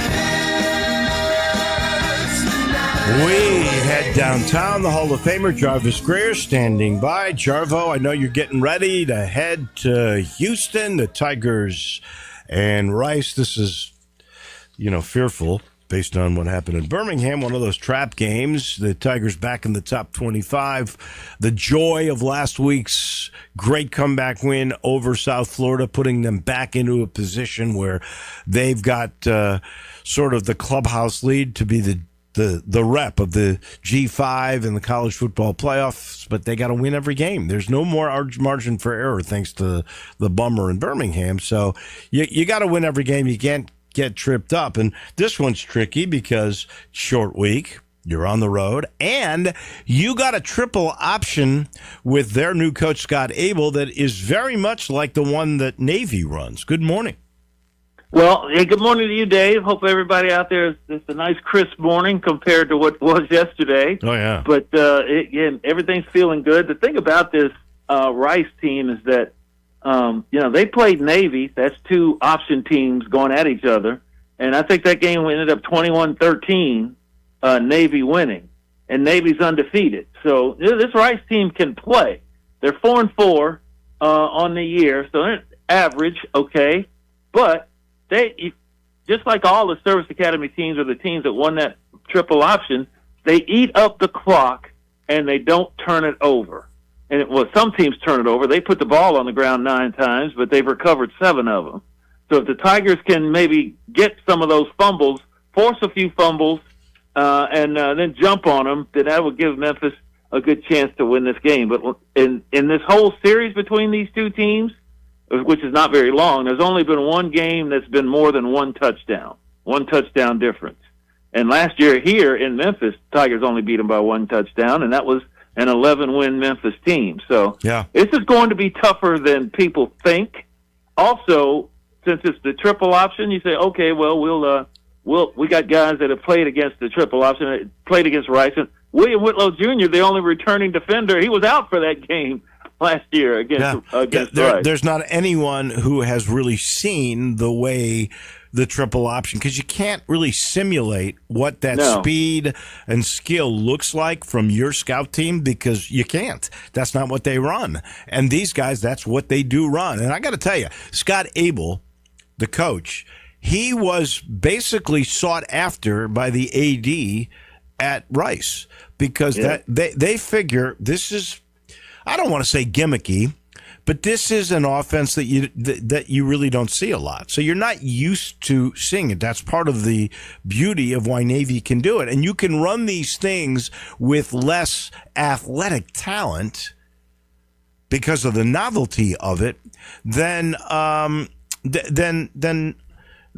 We head downtown. The Hall of Famer Jarvis Greer standing by. Jarvo, I know you're getting ready to head to Houston, the Tigers and Rice. This is, fearful based on what happened in Birmingham, one of those trap games. The Tigers back in the top 25. The joy of last week's great comeback win over South Florida, putting them back into a position where they've got sort of the clubhouse lead to be the rep of the G5 and the college football playoffs, but they got to win every game. There's no more margin for error thanks to the bummer in Birmingham. So you got to win every game. You can't get tripped up. And this one's tricky because short week, you're on the road, and you got a triple option with their new coach, Scott Abel, that is very much like the one that Navy runs. Good morning. Well, hey, good morning to you, Dave. Hope everybody out there, it's a nice crisp morning compared to what was yesterday. Oh, yeah. But, again, everything's feeling good. The thing about this Rice team is that, they played Navy. That's two option teams going at each other. And I think that game ended up 21-13, Navy winning. And Navy's undefeated. So this Rice team can play. They're 4-4 on the year, so they're average, okay. But they, just like all the Service Academy teams or the teams that won that triple option, they eat up the clock and they don't turn it over. And some teams turn it over. They put the ball on the ground 9 times, but they've recovered 7 of them. So if the Tigers can maybe get some of those fumbles, force a few fumbles, and then jump on them, then that would give Memphis a good chance to win this game. But in this whole series between these two teams, which is not very long, there's only been one game that's been more than one touchdown difference. And last year here in Memphis, Tigers only beat them by 1 touchdown, and that was an 11-win Memphis team. So This is going to be tougher than people think. Also, since it's the triple option, you say, okay, well, we got guys that have played against the triple option, played against Rice. And William Whitlow Jr., the only returning defender, he was out for that game last year against Rice. There's not anyone who has really seen the way the triple option, because you can't really simulate what that speed and skill looks like from your scout team, because you can't. That's not what they run. And these guys, that's what they do run. And I got to tell you, Scott Abel, the coach, he was basically sought after by the AD at Rice, because they figure this is, I don't want to say gimmicky, but this is an offense that you really don't see a lot. So you're not used to seeing it. That's part of the beauty of why Navy can do it. And you can run these things with less athletic talent because of the novelty of it than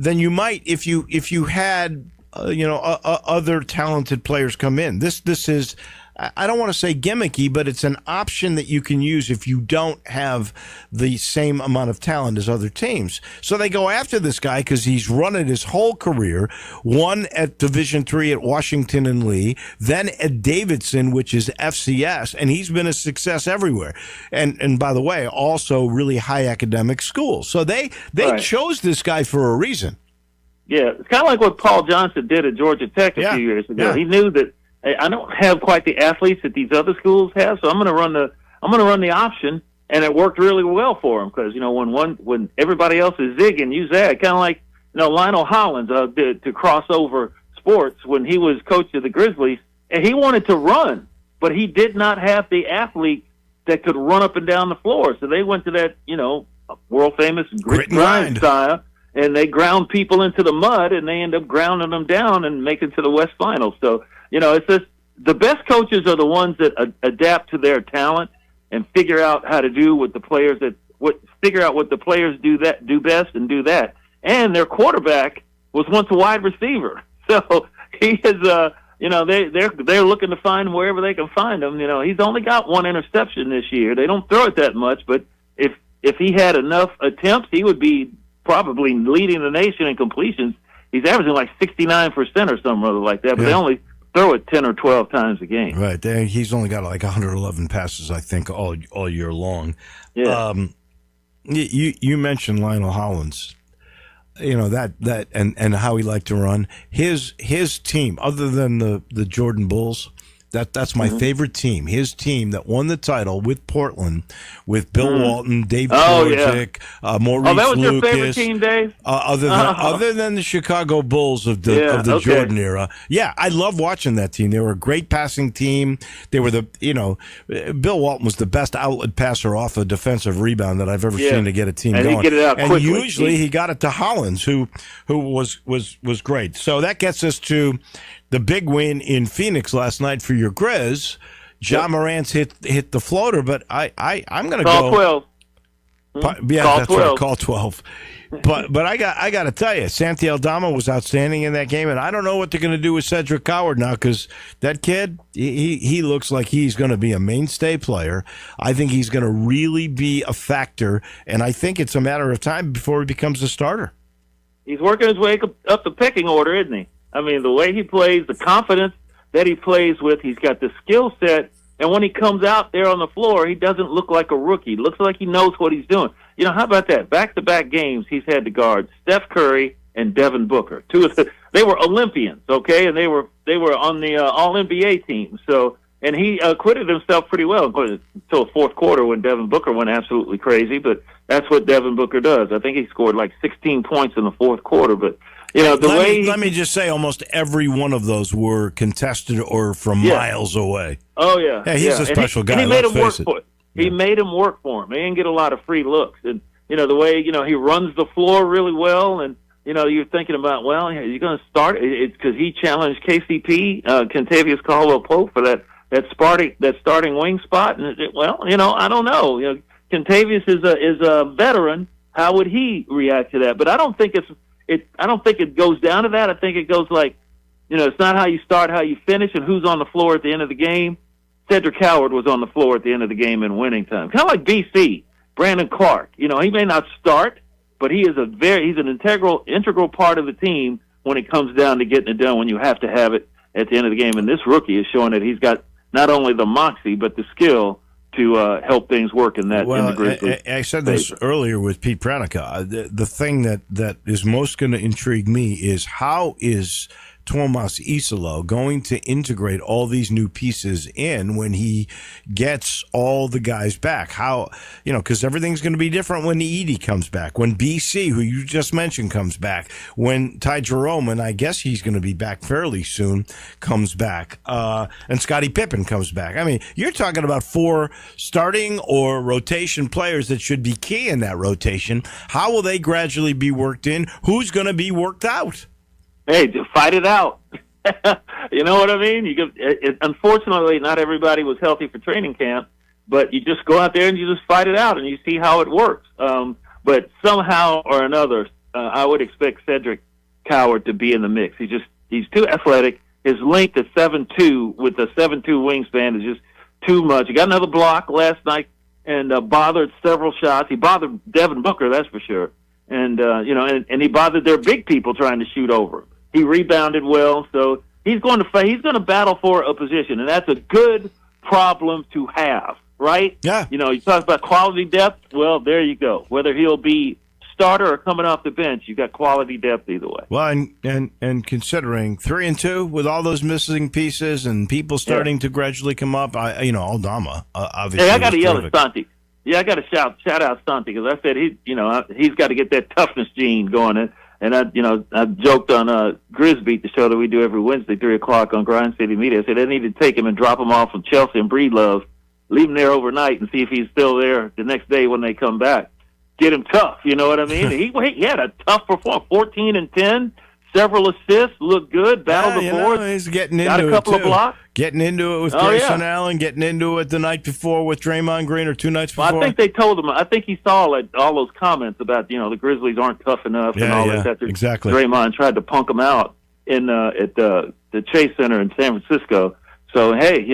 you might if you had other talented players come in. This is I don't want to say gimmicky, but it's an option that you can use if you don't have the same amount of talent as other teams. So they go after this guy because he's run it his whole career, won at Division III at Washington and Lee, then at Davidson, which is FCS, and he's been a success everywhere. And by the way, also really high academic schools. So they Right. chose this guy for a reason. Yeah, it's kind of like what Paul Johnson did at Georgia Tech a few years ago. Yeah. He knew that, hey, I don't have quite the athletes that these other schools have, so I'm going to run the option, and it worked really well for him because when everybody else is zigging, use that. Kind of like Lionel Hollins to cross over sports when he was coach of the Grizzlies, and he wanted to run, but he did not have the athlete that could run up and down the floor. So they went to that world famous grit grind style. And they ground people into the mud, and they end up grounding them down and make it to the West Finals. So, it's just the best coaches are the ones that adapt to their talent and figure out how to do what the players figure out what the players do best and do that. And their quarterback was once a wide receiver, so he is they're looking to find him wherever they can find him. He's only got one interception this year. They don't throw it that much, but if he had enough attempts, he would be probably leading the nation in completions. He's averaging like 69% or something other like that, but they only throw it 10 or 12 times a game. Right. He's only got like 111 passes, I think, all year long. Yeah. You mentioned Lionel Hollins. That and how he liked to run. His team, other than the Jordan Bulls, that's my favorite team. His team that won the title with Portland, with Bill Walton, Dave Georgic, Maurice that was Lucas. your favorite team, Dave? Other than the Chicago Bulls of the Jordan era. Yeah, I love watching that team. They were a great passing team. They were Bill Walton was the best outlet passer off a defensive rebound that I've ever seen to get a team and going. He'd get it out and quickly. Usually he got it to Hollins, who was great. So that gets us to the big win in Phoenix last night for your Grizz. John Morant's hit the floater, but I'm going to go 12. Yeah, Call that's 12. right. Call 12. But I got to tell you, Santi Aldama was outstanding in that game, and I don't know what they're going to do with Cedric Coward now because that kid, he looks like he's going to be a mainstay player. I think he's going to really be a factor, and I think it's a matter of time before he becomes a starter. He's working his way up the pecking order, isn't he? I mean, the way he plays, the confidence that he plays with, he's got the skill set, and when he comes out there on the floor, he doesn't look like a rookie. He looks like he knows what he's doing. How about that? Back-to-back games, he's had to guard Steph Curry and Devin Booker. They were Olympians, okay, and they were on the All-NBA team. So, and he acquitted himself pretty well until the fourth quarter when Devin Booker went absolutely crazy. But that's what Devin Booker does. I think he scored like 16 points in the fourth quarter, but. Let me just say, almost every one of those were contested or from miles away. Oh yeah, he's a special guy. And he made him work for it. He made him work for him. He didn't get a lot of free looks, and the way he runs the floor really well. And you're thinking about, well, you're going to start. It's because he challenged KCP, Kentavious Caldwell-Pope for that starting wing spot. And I don't know. Kentavious is a veteran. How would he react to that? But I don't think I don't think it goes down to that. I think it goes like, it's not how you start, how you finish, and who's on the floor at the end of the game. Cedric Howard was on the floor at the end of the game in winning time. Kind of like BC, Brandon Clark. He may not start, but he's an integral part of the team when it comes down to getting it done when you have to have it at the end of the game. And this rookie is showing that he's got not only the moxie, but the skill to help things work in the Grizzlies. I said this earlier with Pete Pranica. The thing that is most going to intrigue me is how is Tomas Isolo going to integrate all these new pieces in when he gets all the guys back? How, because everything's going to be different when Edey comes back, when BC, who you just mentioned, comes back, when Ty Jerome, and I guess he's going to be back fairly soon, comes back, and Scottie Pippen comes back. I mean, you're talking about 4 starting or rotation players that should be key in that rotation. How will they gradually be worked in? Who's going to be worked out? Hey, just fight it out. You know what I mean? Unfortunately, not everybody was healthy for training camp, but you just go out there and you just fight it out, and you see how it works. But somehow or another, I would expect Cedric Coward to be in the mix. He's too athletic. his length at 7'2" with a 7'2" wingspan is just too much. He got another block last night and bothered several shots. He bothered Devin Booker, that's for sure. And and he bothered their big people trying to shoot over him. He rebounded well, so he's going to battle for a position, and that's a good problem to have, right? Yeah. You talk about quality depth. Well, there you go. Whether he'll be starter or coming off the bench, you got quality depth either way. Well, and considering 3-2 with all those missing pieces and people starting to gradually come up, Aldama obviously. Hey, I got to yell terrific. at Santi. Yeah, I got to shout out Santi because I said he's got to get that toughness gene going. And I joked on Grisbeat, the show that we do every Wednesday, 3:00 on Grind City Media. I said they need to take him and drop him off from Chelsea and Breedlove, leave him there overnight, and see if he's still there the next day when they come back. Get him tough, you know what I mean? he had a tough performance, 14 and 10, several assists, looked good, battled the boards. He's getting into got a couple it of too. blocks. Getting into it with Grayson Allen, getting into it the night before with Draymond Green or 2 nights before. Well, I think they told him. I think he saw all those comments about the Grizzlies aren't tough enough and all that. After exactly. Draymond tried to punk him out at the Chase Center in San Francisco. So hey,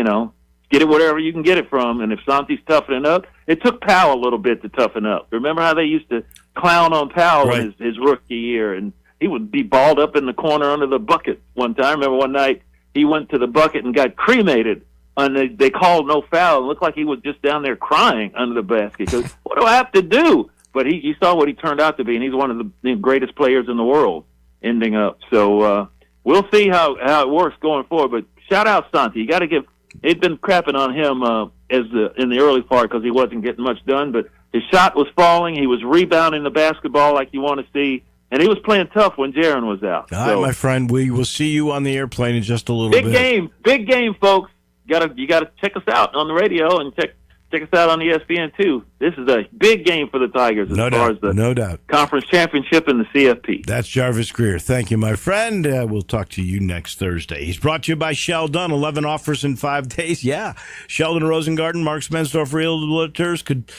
get it wherever you can get it from. And if Santi's toughening up, it took Powell a little bit to toughen up. Remember how they used to clown on Powell in his rookie year, and he would be balled up in the corner under the bucket one time. Remember one night he went to the bucket and got cremated, and they called no foul. It looked like he was just down there crying under the basket. Because what do I have to do? But you saw what he turned out to be, and he's one of the greatest players in the world ending up. So we'll see how it works going forward. But shout out Santi. You got to give. They'd been crapping on him in the early part because he wasn't getting much done, but his shot was falling. He was rebounding the basketball like you want to see, and he was playing tough when Jaren was out. All right, my friend, we will see you on the airplane in just a little bit. Big game, folks. You gotta check us out on the radio and check us out on ESPN too. This is a big game for the Tigers as far as the conference championship and the CFP. That's Jarvis Greer. Thank you, my friend. We'll talk to you next Thursday. He's brought to you by Sheldon. 11 offers in 5 days. Yeah, Sheldon Rosengarten, Mark Spensdorf Realtors could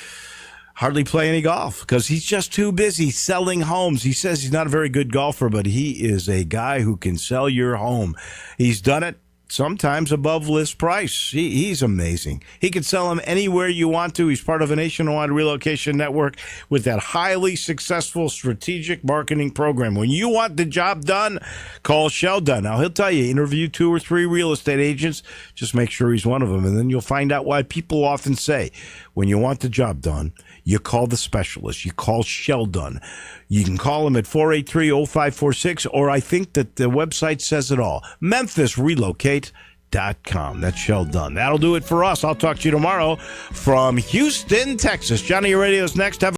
hardly play any golf because he's just too busy selling homes. He says he's not a very good golfer, but he is a guy who can sell your home. He's done it sometimes above list price. He's amazing. He can sell them anywhere you want to. He's part of a nationwide relocation network with that highly successful strategic marketing program. When you want the job done, call Sheldon. Now, he'll tell you, interview 2 or 3 real estate agents. Just make sure he's one of them, and then you'll find out why people often say, when you want the job done, you call the specialist. You call Sheldon. You can call him at 483-0546, or I think that the website says it all, MemphisRelocate.com. That's Sheldon. That'll do it for us. I'll talk to you tomorrow from Houston, Texas. Johnny Radio's next. Have